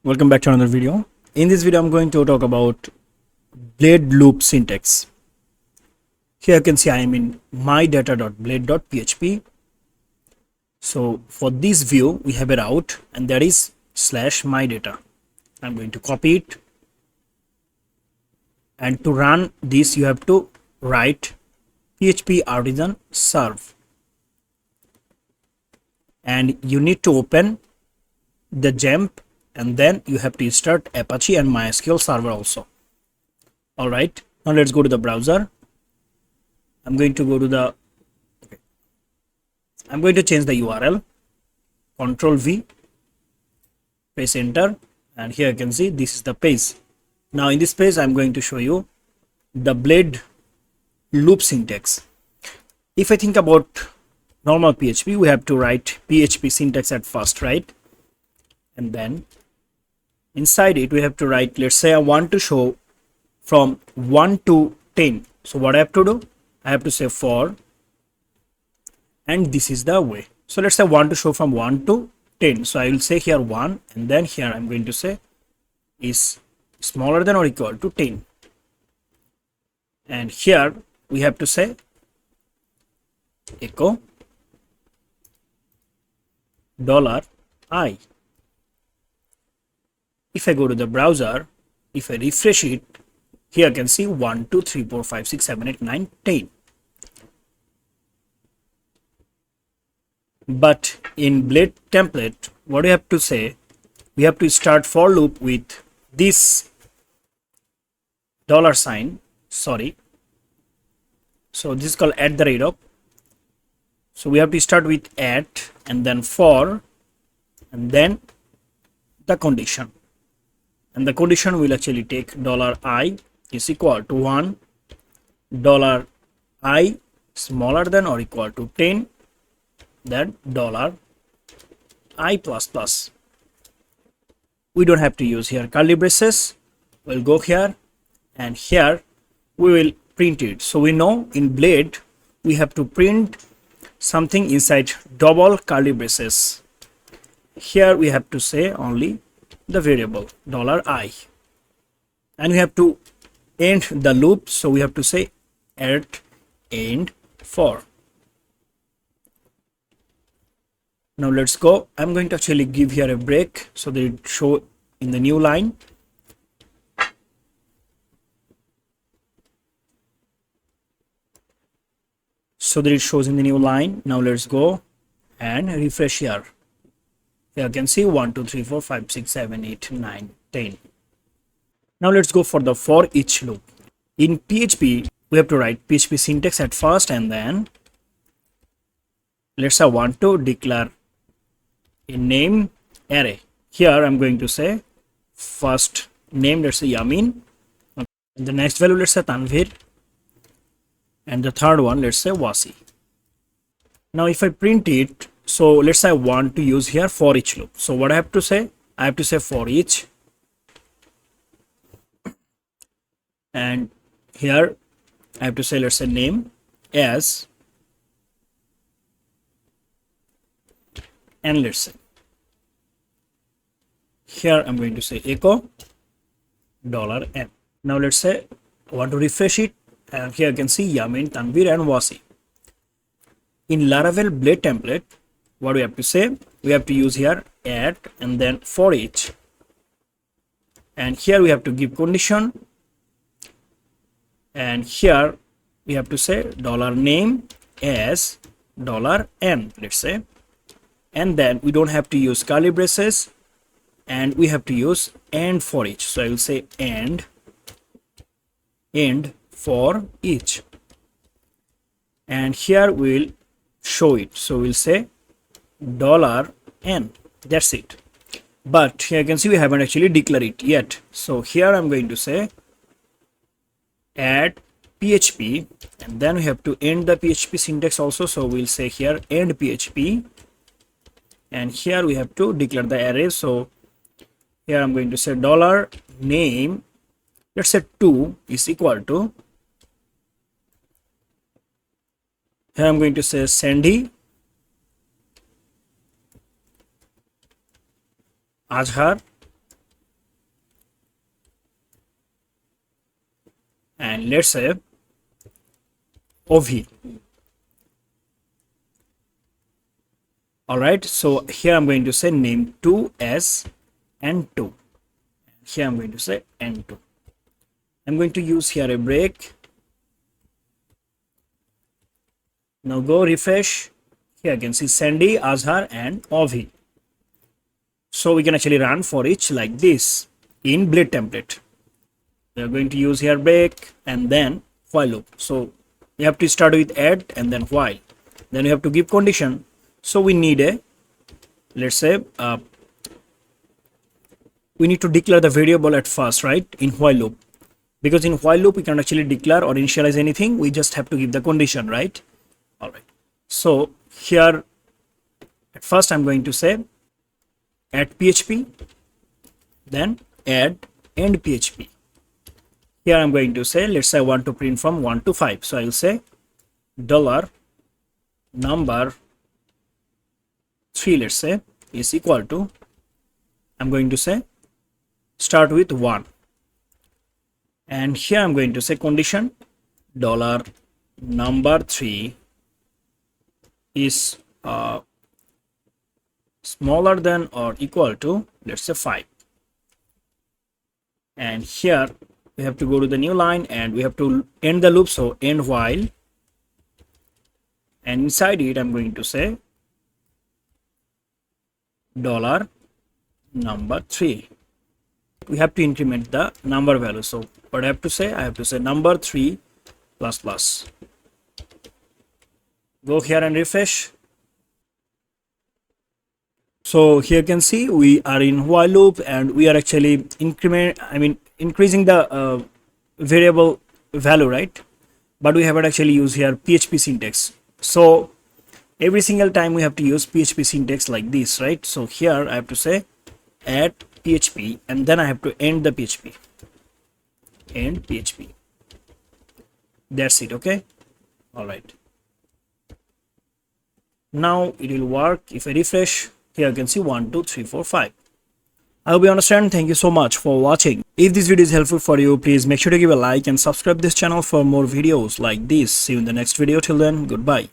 Welcome back to another video. In this video, I'm going to talk about blade loop syntax. Here you can see I am in mydata.blade.php. So for this view, we have a route and that is /mydata. I'm going to copy it. And to run this, you have to write php artisan serve. And you need to open the XAMPP and then you have to start Apache and MySQL server also. All right, now let's go to the browser. I'm going to go to the I'm going to change the URL, Control V, press enter, and here you can see this is the page. Now in this page I'm going to show you the blade loop syntax. If I think about normal PHP, we have to write PHP syntax at first, right? And then inside it we have to write, let's say I want to show from 1 to 10. So what I have to do, I have to say for, and this is the way. So let's say I want to show from 1 to 10. So I will say here 1, and then here I'm going to say is smaller than or equal to 10. And here we have to say echo $I. If I go to the browser, if I refresh it, here you can see 1, 2, 3, 4, 5, 6, 7, 8, 9, 10. But in Blade template, what do you have to say? We have to start for loop with this $sign. Sorry. So this is called @ So we have to start with at and then for and then the condition. And the condition will actually take $I is equal to 1, $I smaller than or equal to 10, then $I plus plus. We don't have to use here curly braces. We'll go here and here we will print it. So we know in Blade we have to print something inside double curly braces. Here we have to say only the variable $I, and we have to end the loop, so we have to say at end for. Now let's go. I'm going to actually give here a break so that it show in the new line. So that it shows in the new line. Now let's go and refresh here. Here you can see 1, 2, 3, 4, 5, 6, 7, 8, 9, 10. Now let's go for the for each loop. In PHP, we have to write PHP syntax at first, and then let's say I want to declare a name array. Here I'm going to say first name, let's say Yamin. Okay. The next value, let's say Tanvir. And the third one, let's say Wasi. Now if I print it, so let's say I want to use here for each loop. So what I have to say? I have to say for each, and here I have to say, let's say name as, and let's say here I'm going to say echo $M. Now let's say I want to refresh it, and here you can see Yamin, Tanvir and Wasi. In Laravel Blade template, what we have to say? We have to use here at and then for each, and here we have to give condition, and here we have to say $name as $n, let's say, and then we don't have to use curly braces, and we have to use and for each. So I will say and for each, and here we'll show it. So we'll say $n. That's it. But here you can see we haven't actually declared it yet. So here I'm going to say add PHP, and then we have to end the PHP syntax also. So we'll say here end PHP, and here we have to declare the array. So here I'm going to say $name, let's say 2 is equal to, here I'm going to say Sandy, Azhar, and let's say OV. All right, so here I'm going to say name 2 as N2. Here I'm going to say N2. I'm going to use here a break. Now go refresh. Here I can see Sandy, Azhar and OV. So we can actually run for each like this in Blade template. We are going to use here break and then while loop. So you have to start with add and then while. Then you have to give condition. So we need a, let's say, we need to declare the variable at first, right, in while loop. Because in while loop we can actually declare or initialize anything. We just have to give the condition, right? All right. So here at first I'm going to say add PHP, then add end PHP. Here I'm going to say, let's say I want to print from 1 to 5. So I will say $number 3, let's say, is equal to, I'm going to say start with 1. And here I'm going to say condition $number 3 is smaller than or equal to, let's say 5. And here we have to go to the new line and we have to end the loop. So end while, and inside it I'm going to say $number 3. We have to increment the number value. So what I have to say? I have to say number 3 plus plus. Go here and refresh. So here you can see we are in while loop and we are actually increasing the variable value, right? But we haven't actually used here PHP syntax. So every single time we have to use PHP syntax like this, right? So here I have to say add PHP and then I have to end the PHP. End PHP. That's it, okay? All right. Now it will work. If I refresh, here you can see 1, 2, 3, 4, 5. I hope you understand. Thank you so much for watching. If this video is helpful for you, please make sure to give a like and subscribe this channel for more videos like this. See you in the next video. Till then, goodbye.